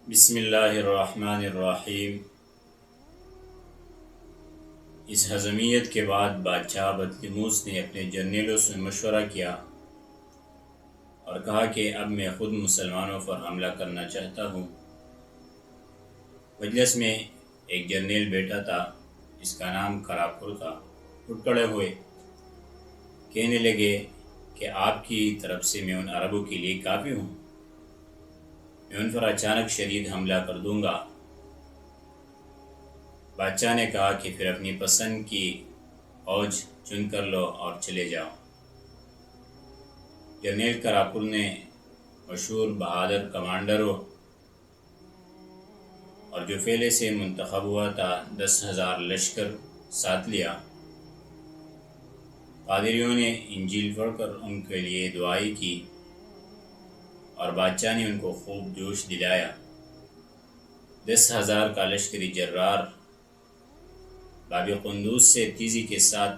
بسم اللہ الرحمن الرحیم۔ اس ہضمیت کے بعد بادشاہ بطلیموس نے اپنے جرنیلوں سے مشورہ کیا اور کہا کہ اب میں خود مسلمانوں پر حملہ کرنا چاہتا ہوں۔ مجلس میں ایک جرنیل بیٹھا تھا جس کا نام کراکر تھا۔ اٹھ کھڑے ہوئے، کہنے لگے کہ آپ کی طرف سے میں ان عربوں کے لیے کافی ہوں، میں ان پر اچانک شدید حملہ کر دوں گا۔ بادشاہ نے کہا کہ پھر اپنی پسند کی فوج چن کر لو اور چلے جاؤ۔ جنرل کراکر نے مشہور بہادر کمانڈروں اور جو پہلے سے منتخب ہوا تھا 10,000 لشکر ساتھ لیا۔ پادریوں نے انجیل پڑھ کر ان کے لیے دعائی کی اور بادشاہ نے ان کو خوب جوش دلایا۔ 10,000 کا لشکری جرار باب قندوز سے تیزی کے ساتھ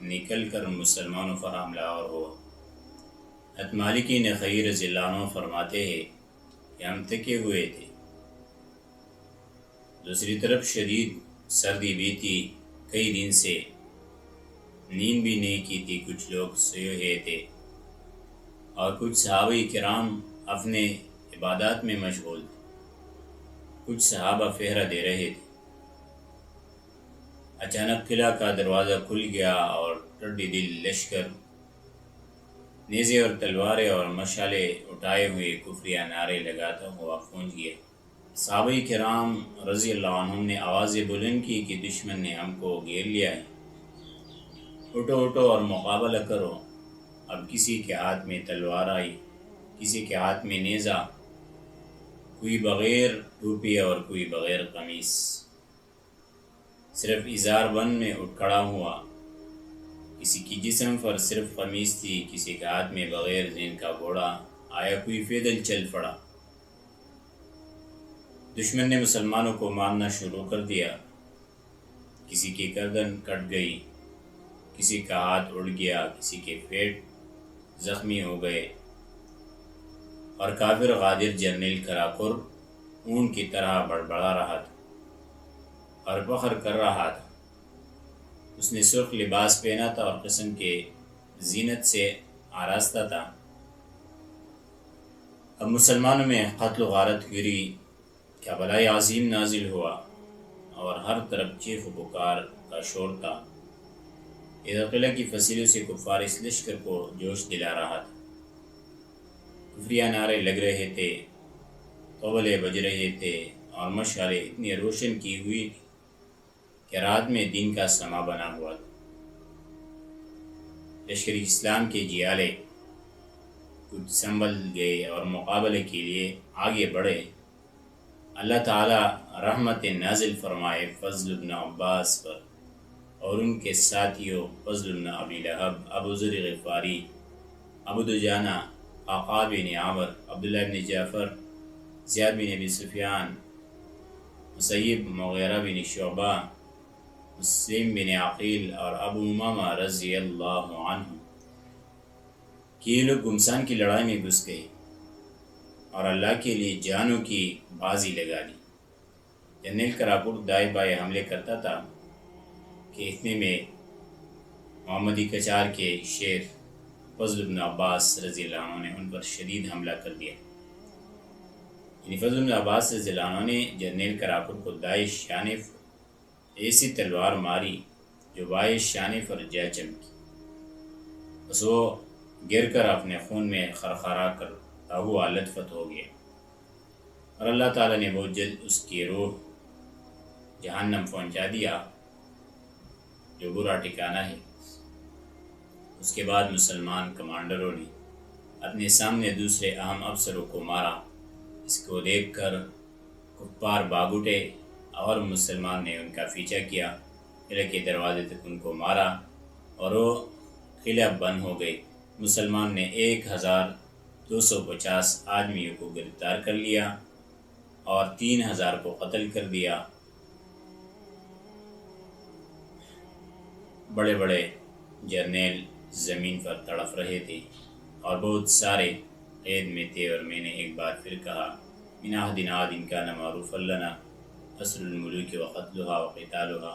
نکل کر مسلمانوں پر حملہ آور ہوا۔ حضرت مالکی نخعی رضی اللہ عنہ فرماتے ہیں کہ ہم تھکے ہوئے تھے، دوسری طرف شدید سردی بھی تھی، کئی دن سے نیند بھی نہیں کی تھی، کچھ لوگ سوئے ہوئے تھے اور کچھ صحابہ کرام اپنے عبادات میں مشغول تھے، کچھ صحابہ پہرا دے رہے تھے۔ اچانک قلعہ کا دروازہ کھل گیا اور ٹڈی دل لشکر نیزے اور تلواریں اور مشالے اٹھائے ہوئے کفریہ نعرے لگاتا ہوا پہنچ گیا۔ صحابہ کرام رضی اللہ عنہم نے آوازیں بلند کی کہ دشمن نے ہم کو گھیر لیا ہے، اٹھو اٹھو اور مقابلہ کرو۔ اب کسی کے ہاتھ میں تلوار آئی، کسی کے ہاتھ میں نیزہ، کوئی بغیر ٹوپی اور کوئی بغیر قمیص، صرف ازار بند میں اٹھ کھڑا ہوا۔ کسی کی جسم پر صرف قمیص تھی، کسی کے ہاتھ میں بغیر زین کا گھوڑا آیا، کوئی پیدل چل پڑا۔ دشمن نے مسلمانوں کو مارنا شروع کر دیا، کسی کی گردن کٹ گئی، کسی کا ہاتھ اڑ گیا، کسی کے پیٹ زخمی ہو گئے، اور کافر غادر جنرل کراکر اون کی طرح بڑبڑا رہا تھا اور فخر کر رہا تھا۔ اس نے سرخ لباس پہنا تھا اور قسم کے زینت سے آراستہ تھا۔ اب مسلمانوں میں قتل و غارت گری کا بلائی عظیم نازل ہوا اور ہر طرف چیخ و پکار کا شور تھا۔ ادھر قلعہ کی فصیلوں سے کفار اس لشکر کو جوش دلا رہا تھا، کفریہ نعرے لگ رہے تھے، طبلے بج رہے تھے اور مشعلیں اتنی روشن کی ہوئی تھی کہ رات میں دن کا سما بنا ہوا تھا۔ لشکر اسلام کے جیالے کچھ سنبھل گئے اور مقابلے کے لیے آگے بڑھے۔ اللہ تعالی رحمت نازل فرمائے فضل بن عباس پر اور ان کے ساتھیوں فضل بن ابی لہب، ابو ذر غفاری، ابو دجانہ، قعقاع بن عامر، عبداللہ بن جعفر، زیاد بن ابی سفیان، مسیب مغیرہ بن شعبہ، مسلم بن عقیل اور ابو امامہ رضی اللہ عنہ کہ یہ لوگ گمسان کی لڑائی میں گھس گئے اور اللہ کے لیے جانوں کی بازی لگا لی۔ جنرل کراکر دائیں بائیں حملے کرتا تھا کہ اتنے میں محمدی کچار کے شیر فضل بن عباس رضی اللہ عنہ نے ان پر شدید حملہ کر دیا۔ یعنی فضل بن عباس رضی اللہ عنہ نے جنرل کراکر کو دائیں شانے ایسی تلوار ماری جو بائیں شانے پر جا چمکی، بس وہ گر کر اپنے خون میں خرخرا کرتا ہوا لطفت ہو گیا اور اللہ تعالیٰ نے بہت جلد اس کی روح جہنم پہنچا دیا جو برا ٹھکانہ ہے۔ اس کے بعد مسلمان کمانڈروں نے اپنے سامنے دوسرے اہم افسروں کو مارا۔ اس کو دیکھ کر کفار بھاگ اٹھے اور مسلمان نے ان کا پیچھا کیا، قلعے کے دروازے تک ان کو مارا اور وہ قلعہ بند ہو گئی۔ مسلمان نے 1,250 آدمیوں کو گرفتار کر لیا اور 3,000 کو قتل کر دیا۔ بڑے بڑے جرنیل زمین پر تڑپ رہے تھے اور بہت سارے قید میں تھے، اور میں نے ایک بار پھر کہا من عهد عاد كان معروفا لنا اسر الملوک و قتلها و قتالها،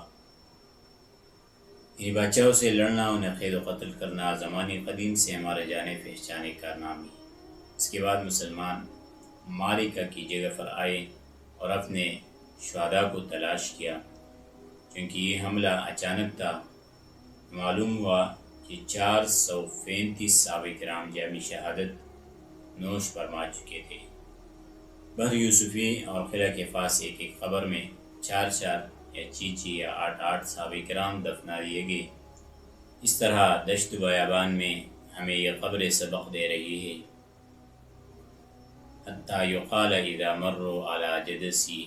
یعنی بادشاہوں سے لڑنا، انہیں قید و قتل کرنا زمانے قدیم سے ہمارے جانے پہچانے کارنامے۔ اس کے بعد مسلمان معرکہ کی جگہ پر آئے اور اپنے شہداء کو تلاش کیا، کیونکہ یہ حملہ اچانک تھا۔ معلوم ہوا کہ 435 صحابہ کرام جامع شہادت نوش فرما چکے تھے۔ بر یوسفی اور قلعہ کے پاس ایک ایک قبر میں 4 یا 6 یا 8 صحابہ کرام دفنا دیے گئے۔ اس طرح دشت بیابان میں ہمیں یہ قبر سبق دے رہی ہے۔ حتیٰ یقال اذا مروا علی جدسی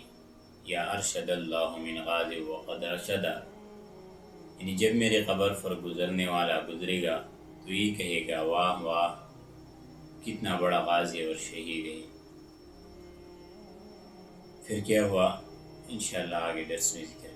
یا ارشد اللہ من غازی وقد رشدا، یعنی جب میرے قبر پر گزرنے والا گزرے گا تو یہ کہے گا واہ واہ، کتنا بڑا غازی اور شہید ہے۔ پھر کیا ہوا انشاءاللہ آگے درس میں ذکر